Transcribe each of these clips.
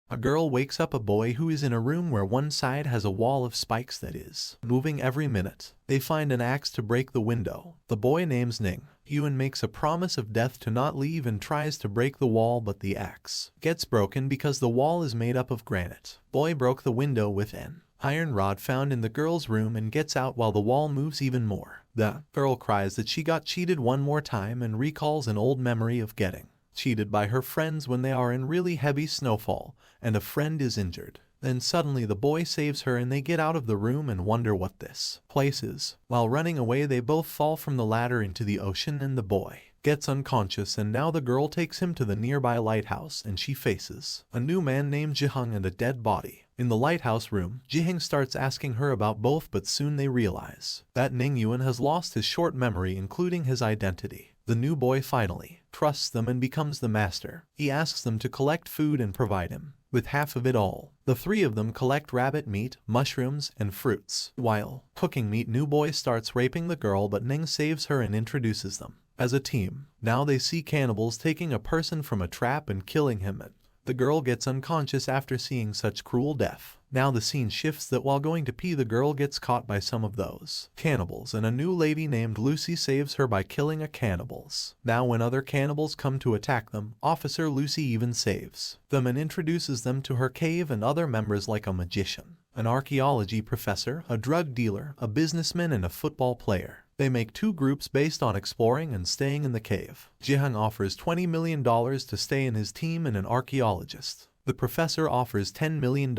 A girl wakes up a boy who is in a room where one side has a wall of spikes that is moving every minute. They find an axe to break the window. The boy names Ning. Ewan makes a promise of death to not leave and tries to break the wall, but the axe gets broken because the wall is made up of granite. Boy broke the window with an iron rod found in the girl's room and gets out while the wall moves even more. The girl cries that she got cheated one more time and recalls an old memory of getting cheated by her friends when they are in really heavy snowfall and a friend is injured. Then suddenly the boy saves her and they get out of the room and wonder what this place is. While running away they both fall from the ladder into the ocean and the boy gets unconscious, and now the girl takes him to the nearby lighthouse and she faces a new man named Jihang and a dead body. In the lighthouse room, Jihang starts asking her about both, but soon they realize that Ning Yuan has lost his short memory including his identity. The new boy finally trusts them and becomes the master. He asks them to collect food and provide him with half of it all. The three of them collect rabbit meat, mushrooms, and fruits. While cooking meat, new boy starts raping the girl, but Ning saves her and introduces them as a team. Now they see cannibals taking a person from a trap and killing him. The girl gets unconscious after seeing such cruel death. Now the scene shifts that while going to pee, the girl gets caught by some of those cannibals and a new lady named Lucy saves her by killing a cannibals. Now when other cannibals come to attack them, Officer Lucy even saves them and introduces them to her cave and other members like a magician, an archaeology professor, a drug dealer, a businessman, and a football player. They make two groups based on exploring and staying in the cave. Jihang offers $20 million to stay in his team and an archaeologist. The professor offers $10 million.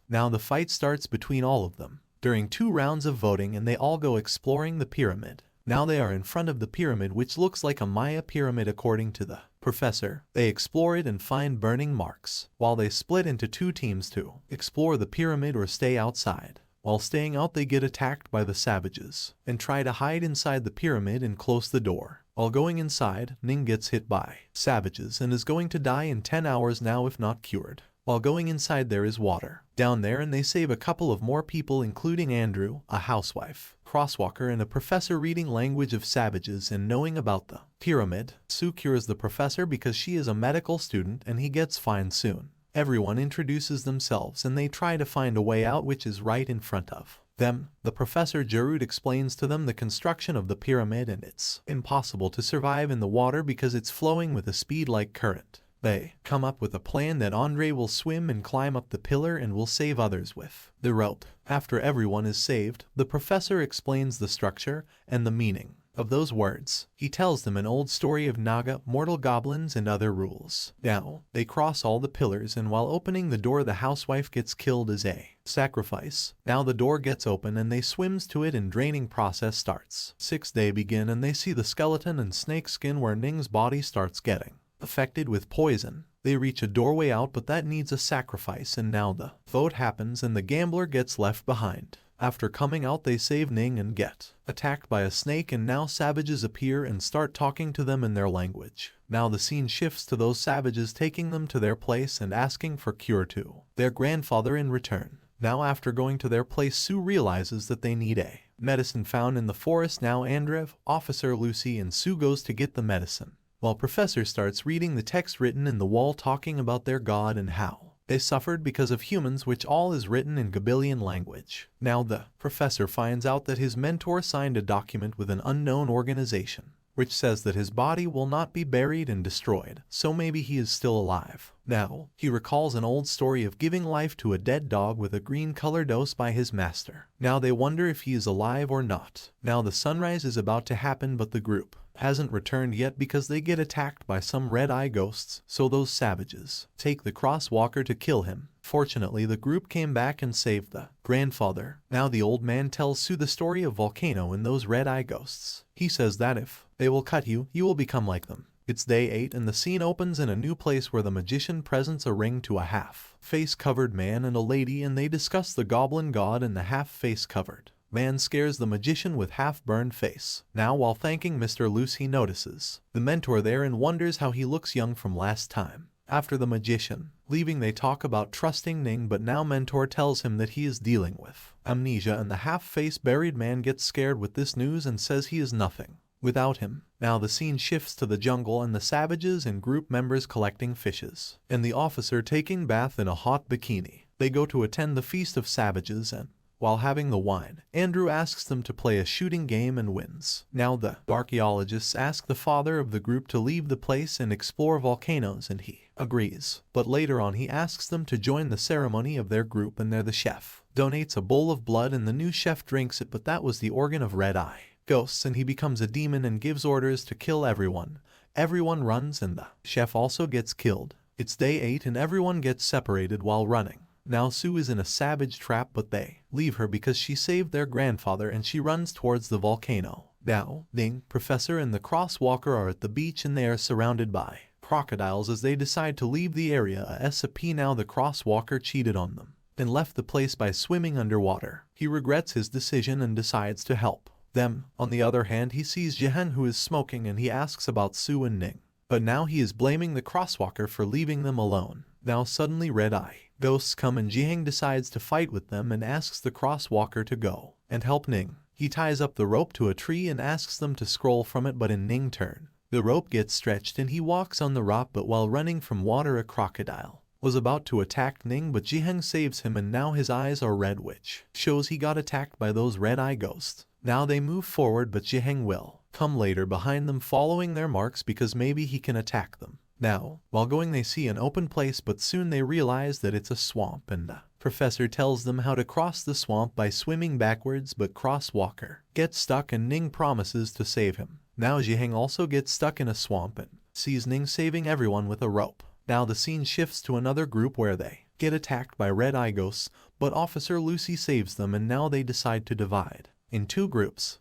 Now the fight starts between all of them during 2 rounds of voting, and they all go exploring the pyramid. Now they are in front of the pyramid, which looks like a Maya pyramid according to the professor. They explore it and find burning marks. While they split into 2 teams to explore the pyramid or stay outside. While staying out, they get attacked by the savages and try to hide inside the pyramid and close the door. While going inside, Ning gets hit by savages and is going to die in 10 hours now if not cured. While going inside, there is water down there, and they save a couple of more people including Andrew, a housewife, crosswalker, and a professor reading language of savages and knowing about the pyramid. Sue cures the professor because she is a medical student and he gets fine soon. Everyone introduces themselves and they try to find a way out, which is right in front of them. The professor Jarud explains to them the construction of the pyramid, and it's impossible to survive in the water because it's flowing with a speed like current. They come up with a plan that Andre will swim and climb up the pillar and will save others with the rope. After everyone is saved, the professor explains the structure and the meaning of those words. He tells them an old story of Naga, mortal goblins, and other rules. Now, they cross all the pillars, and while opening the door, the housewife gets killed as a sacrifice. Now the door gets open and they swims to it and draining process starts. 6th day begin and they see the skeleton and snake skin where Ning's body starts getting affected with poison. They reach a doorway out, but that needs a sacrifice, and now the vote happens and the gambler gets left behind. After coming out, they save Ning and get attacked by a snake, and now savages appear and start talking to them in their language. Now the scene shifts to those savages taking them to their place and asking for cure to their grandfather in return. Now after going to their place, Sue realizes that they need a medicine found in the forest. Now Andrev, Officer Lucy, and Sue goes to get the medicine, while Professor starts reading the text written in the wall talking about their god and how they suffered because of humans, which all is written in Gabalian language. Now the professor finds out that his mentor signed a document with an unknown organization, which says that his body will not be buried and destroyed, so maybe he is still alive. Now, he recalls an old story of giving life to a dead dog with a green color dose by his master. Now they wonder if he is alive or not. Now the sunrise is about to happen, but the group hasn't returned yet because they get attacked by some red-eye ghosts, so those savages take the crosswalker to kill him. Fortunately, the group came back and saved the grandfather. Now the old man tells Sue the story of Volcano and those red-eye ghosts. He says that if they will cut you, you will become like them. It's day 8 and the scene opens in a new place where the magician presents a ring to a half-face covered man and a lady, and they discuss the goblin god and the half-face covered man scares the magician with half-burned face. Now while thanking Mr. Luce, he notices the mentor there and wonders how he looks young from last time. After the magician leaving, they talk about trusting Ning, but now mentor tells him that he is dealing with amnesia, and the half-face buried man gets scared with this news and says he is nothing without him. Now the scene shifts to the jungle and the savages and group members collecting fishes, and the officer taking bath in a hot bikini. They go to attend the feast of savages and, while having the wine, Andrew asks them to play a shooting game and wins. Now the archaeologists ask the father of the group to leave the place and explore volcanoes, and he agrees. But later on he asks them to join the ceremony of their group, and there the chef donates a bowl of blood and the new chef drinks it, but that was the organ of Red Eye Ghosts, and he becomes a demon and gives orders to kill everyone. Everyone runs and the chef also gets killed. It's day 8 and everyone gets separated while running. Now Sue is in a savage trap, but they leave her because she saved their grandfather, and she runs towards the volcano. Now, Ning, Professor and the Crosswalker are at the beach and they are surrounded by crocodiles as they decide to leave the area ASAP. Now the Crosswalker cheated on them and left the place by swimming underwater. He regrets his decision and decides to help them. On the other hand, he sees Jiheng, who is smoking, and he asks about Sue and Ning. But now he is blaming the Crosswalker for leaving them alone. Now suddenly Red Eye Ghosts come and Jiheng decides to fight with them and asks the Crosswalker to go and help Ning. He ties up the rope to a tree and asks them to scroll from it, but in Ning's turn, the rope gets stretched and he walks on the rock, but while running from water a crocodile was about to attack Ning, but Jiheng saves him and now his eyes are red, which shows he got attacked by those Red Eye Ghosts. Now they move forward, but Jiheng will come later behind them following their marks because maybe he can attack them. Now, while going they see an open place, but soon they realize that it's a swamp, and the professor tells them how to cross the swamp by swimming backwards, but Crosswalker gets stuck and Ning promises to save him. Now Jiheng also gets stuck in a swamp and sees Ning saving everyone with a rope. Now the scene shifts to another group where they get attacked by Red Eye Ghosts, but Officer Lucy saves them, and now they decide to divide in 2 groups.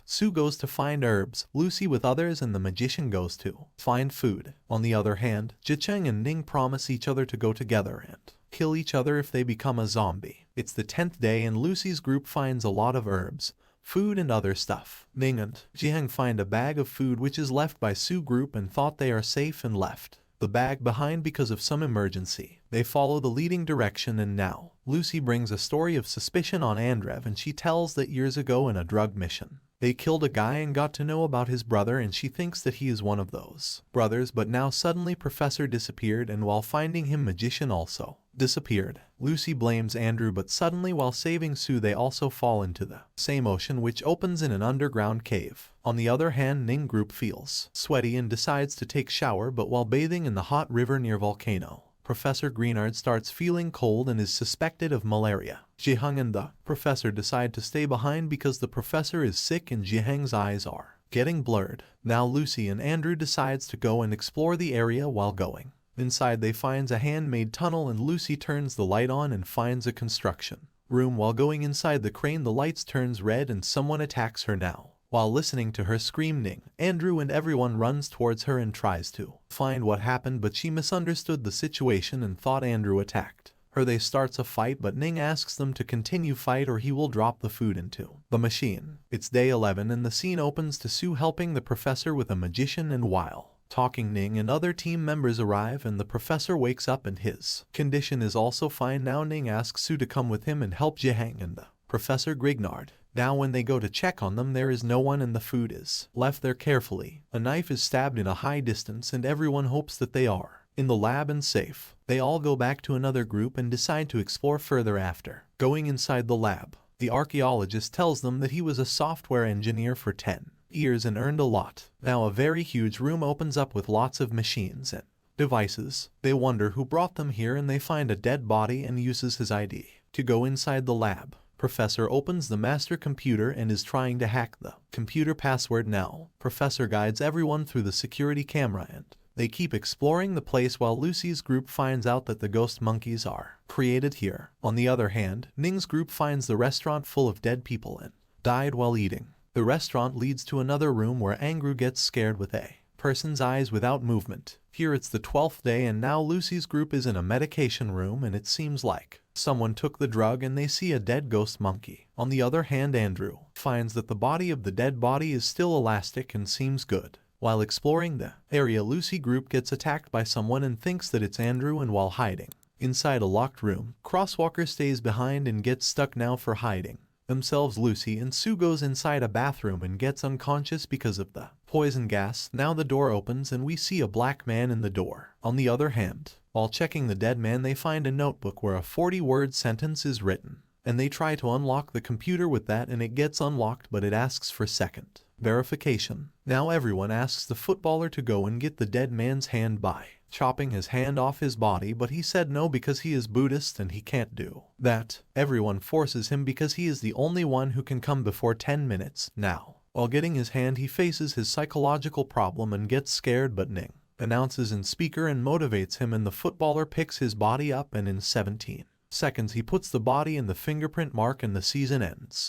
Sue goes to find herbs, Lucy with others, and the magician goes to find food. On the other hand, Jicheng and Ning promise each other to go together and kill each other if they become a zombie. It's the 10th day and Lucy's group finds a lot of herbs, food and other stuff. Ning and Jiheng find a bag of food which is left by Sue group and thought they are safe and left the bag behind because of some emergency. They follow the leading direction, and now Lucy brings a story of suspicion on Andrev, and she tells that years ago in a drug mission they killed a guy and got to know about his brother, and she thinks that he is one of those brothers, but now suddenly Professor disappeared, and while finding him magician also disappeared. Lucy blames Andrew, but suddenly while saving Sue they also fall into the same ocean which opens in an underground cave. On the other hand, Ning group feels sweaty and decides to take shower, but while bathing in the hot river near volcano, Professor Greenard starts feeling cold and is suspected of malaria. Jiheng and the professor decide to stay behind because the professor is sick and Jiheng's eyes are getting blurred. Now Lucy and Andrew decides to go and explore the area. While going inside they finds a handmade tunnel, and Lucy turns the light on and finds a construction room. While going inside the crane the lights turns red and someone attacks her. Now while listening to her screaming, Andrew and everyone runs towards her and tries to find what happened, but she misunderstood the situation and thought Andrew attacked her. They starts a fight, but Ning asks them to continue fight or he will drop the food into the machine. It's day 11 and the scene opens to Sue helping the professor with a magician, and while talking Ning and other team members arrive and the professor wakes up and his condition is also fine. Now Ning asks Sue to come with him and help Jiheng and the Professor Grignard. Now when they go to check on them there is no one and the food is left there carefully. A knife is stabbed in a high distance and everyone hopes that they are in the lab and safe. They all go back to another group and decide to explore further. After going inside the lab, the archaeologist tells them that he was a software engineer for 10 years and earned a lot. Now a very huge room opens up with lots of machines and devices. They wonder who brought them here and they find a dead body and uses his ID to go inside the lab. Professor opens the master computer and is trying to hack the computer password. Now Professor guides everyone through the security camera and they keep exploring the place while Lucy's group finds out that the ghost monkeys are created here. On the other hand, Ning's group finds the restaurant full of dead people and died while eating. The restaurant leads to another room where Angru gets scared with a person's eyes without movement. Here it's the 12th day and now Lucy's group is in a medication room and it seems like someone took the drug and they see a dead ghost monkey. On the other hand, Andrew finds that the body of the dead body is still elastic and seems good. While exploring the area, Lucy group gets attacked by someone and thinks that it's Andrew, and while hiding inside a locked room, Crosswalker stays behind and gets stuck now for hiding themselves. Lucy and Sue goes inside a bathroom and gets unconscious because of the poison gas. Now the door opens and we see a black man in the door. On the other hand, while checking the dead man, they find a notebook where a 40-word sentence is written. And they try to unlock the computer with that and it gets unlocked, but it asks for second verification. Now everyone asks the footballer to go and get the dead man's hand by chopping his hand off his body, but he said no because he is Buddhist and he can't do that. Everyone forces him because he is the only one who can come before 10 minutes. Now, while getting his hand, he faces his psychological problem and gets scared, but Ning announces in speaker and motivates him, and the footballer picks his body up and in 17 seconds he puts the body in the fingerprint mark and the season ends.